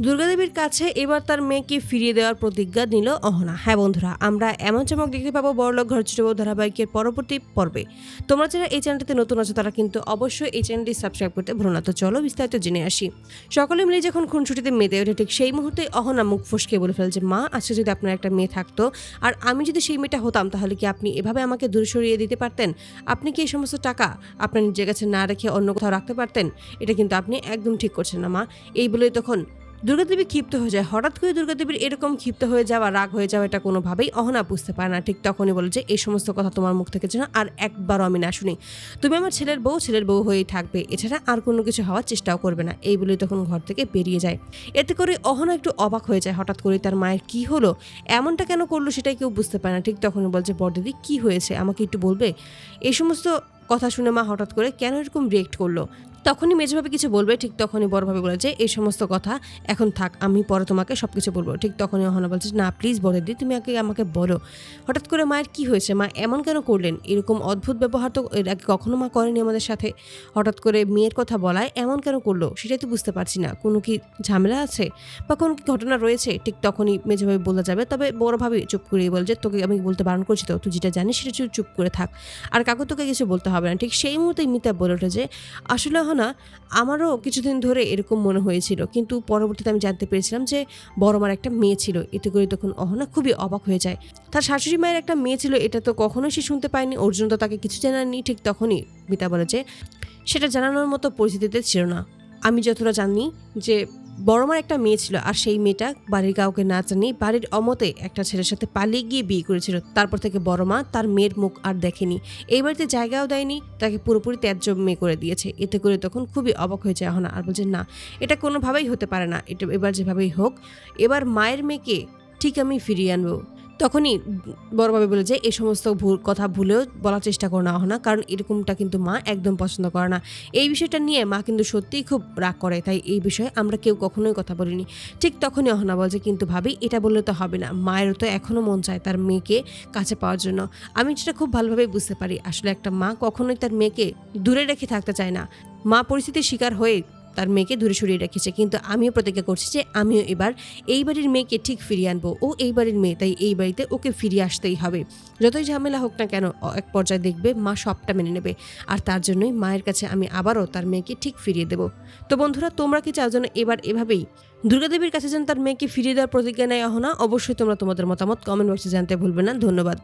দুর্গাদেবীর কাছে এবার তার মেয়েকে ফিরিয়ে দেওয়ার প্রতিজ্ঞা নিল অহনা। হ্যাঁ বন্ধুরা, আমরা এমন চমক দেখতে পাবো বড়লোক ঘর ছোট বউ ধারাবাহিকের পরবর্তী পর্বে। তোমরা যারা এই চ্যানেলটিতে নতুন আছো তারা কিন্তু অবশ্যই এই চ্যানেলটি সাবস্ক্রাইব করতে ভুলো না। তো চলো বিস্তারিত জেনে আসি। সকলে মিলে যখন খুনসুটিতে মেতে ওঠে, ঠিক সেই মুহূর্তে অহনা মুখ ফসকে বলে ফেলছে, মা আজকে যদি আপনার একটা মেয়ে থাকতো আর আমি যদি সেই মেয়েটা হতাম, তাহলে কি আপনি এভাবে আমাকে দূরে সরিয়ে দিতে পারতেন? আপনি কি এই সমস্ত টাকা আপনার নিজের কাছে না রেখে অন্য কোথাও রাখতে পারতেন? এটা কিন্তু আপনি একদম ঠিক করছেন না মা। এই বলেই তখন দুর্গাদেবী ক্ষিপ্ত হয়ে যায়। হঠাৎ করে দুর্গাদেবীর এরকম ক্ষিপ্ত হয়ে যাওয়া, রাগ হয়ে যাওয়া, এটা কোনোভাবেই অহনা বুঝতে পারে না। ঠিক তখনই বলে যে, এই সমস্ত কথা তোমার মুখ থেকে যেন আর একবারও আমি না শুনি। তুমি আমার ছেলের বউ হয়েই থাকবে, এছাড়া আর কোনো কিছু হওয়ার চেষ্টাও করবে না। এই বলেই তখন ঘর থেকে বেরিয়ে যায়। এতে করে অহনা একটু অবাক হয়ে যায়। হঠাৎ করে তার মায়ের কি হলো, এমনটা কেন করলো সেটাই কেউ বুঝতে পারে না। ঠিক তখনই বলছে, বড়দিদি কি হয়েছে আমাকে একটু বলবে? এই সমস্ত কথা শুনে মা হঠাৎ করে কেন এরকম রিয়েক্ট করলো। তখনই মেজভাবে কিছু বলবে, ঠিক তখনই বড়ভাবে বলে যে, এই সমস্ত কথা এখন থাক, আমি পরে তোমাকে সবকিছু বলবো। ঠিক তখনই অহনা বলছে, না প্লিজ বড়দিদি তুমি আমাকে বলো হঠাৎ করে মায়ের কি হয়েছে, মা এমন কেন করলেন? এরকম অদ্ভুত ব্যবহার তো এর আগে কখনো মা করেনি আমাদের সাথে। হঠাৎ করে মেয়ের কথা বলায় এমন কেন করলো সেটাই তো বুঝতে পারছি না। কোনো কি ঝামেলা আছে বা কোনো কি ঘটনা রয়েছে? ঠিক তখনই মেজভাবে বলা যাবে, তবে বড়ভাবে চুপ করিয়ে বল যে, তোকে আমি বলতে বারণ করছি তো, তুই যেটা জানিস সেটা চুপ করে থাক, আর কাকু তোকে কিছু বলতে হবে না। ঠিক সেই মুহূর্তেই মিতা বলে ওঠে যে, আসলে না, আমারও কিছুদিন ধরে এরকম মনে হয়েছিল, কিন্তু পরবর্তীতে আমি জানতে পেরেছিলাম যে বড় মার একটা মেয়ে ছিল। এতে করে তখন অহনা খুবই অবাক হয়ে যায়। তার শাশুড়ি মায়ের একটা মেয়ে ছিল, এটা তো কখনোই সে শুনতে পায়নি, অর্জুন তো তাকে কিছু জানায়নি। ঠিক তখনই মিতা বলে যে, সেটা জানানোর মতো পরিস্থিতিতে ছিল না। আমি যতটা জানি যে বড় মার একটা মেয়ে ছিল, আর সেই মেয়েটা বাড়ির কাউকে না জানিয়ে বাড়ির অমতে একটা ছেলের সাথে পালিয়ে গিয়ে বিয়ে করেছিল। তারপর থেকে বড় মা তার মেয়ের মুখ আর দেখেনি, এই বাড়িতে জায়গাও দেয়নি, তাকে পুরোপুরি ত্যায্য মেয়ে করে দিয়েছে। এতে করে তখন খুবই অবাক হয়ে যায় অহনা, আর বলছে, না এটা কোনোভাবেই হতে পারে না, এটা এবার যেভাবেই হোক এবার মায়ের মেয়েকে ঠিক আমি ফিরিয়ে আনবো। তখনই বড়ভাবে বলে যে, এই সমস্ত কথা ভুলেও বলার চেষ্টা করো না অহনা, কারণ এরকমটা কিন্তু মা একদম পছন্দ করে না। এই বিষয়টা নিয়ে মা কিন্তু সত্যিই খুব রাগ করে, তাই এই বিষয়ে আমরা কেউ কখনোই কথা বলিনি। ঠিক তখনই অহনা বলছে, কিন্তু ভাবি এটা বললে তো হবে না, মায়েরও তো এখনও মন চায় তার মেয়েকে কাছে পাওয়ার জন্য। আমি যেটা খুব ভালোভাবে বুঝতে পারি, আসলে একটা মা কখনোই তার মেয়েকে দূরে রেখে থাকতে চায় না। মা পরিস্থিতির শিকার হয়ে তার মেয়েকে দূরে সরিয়ে রেখেছে, কিন্তু আমিও প্রতিজ্ঞা করছি যে আমিও এবার এই বাড়ির মেয়েকে ঠিক ফিরিয়ে আনবো। ও এই বাড়ির মেয়ে, তাই এই বাড়িতে ওকে ফিরিয়ে আসতেই হবে। যতই ঝামেলা হোক না কেন, এক পর্যায়ে দেখবে মা সবটা মেনে নেবে, আর তার জন্যই মায়ের কাছে আমি আবারও তার মেয়েকে ঠিক ফিরিয়ে দেব। তো বন্ধুরা, তোমরা কি চাও যেন এবার এভাবেই দুর্গাদেবীর কাছে যেন তার মেয়েকে ফিরিয়ে দেওয়ার প্রতিজ্ঞা নেয় অহনা? অবশ্যই তোমরা তোমাদের মতামত কমেন্ট বক্সে জানতে ভুলবে না। ধন্যবাদ।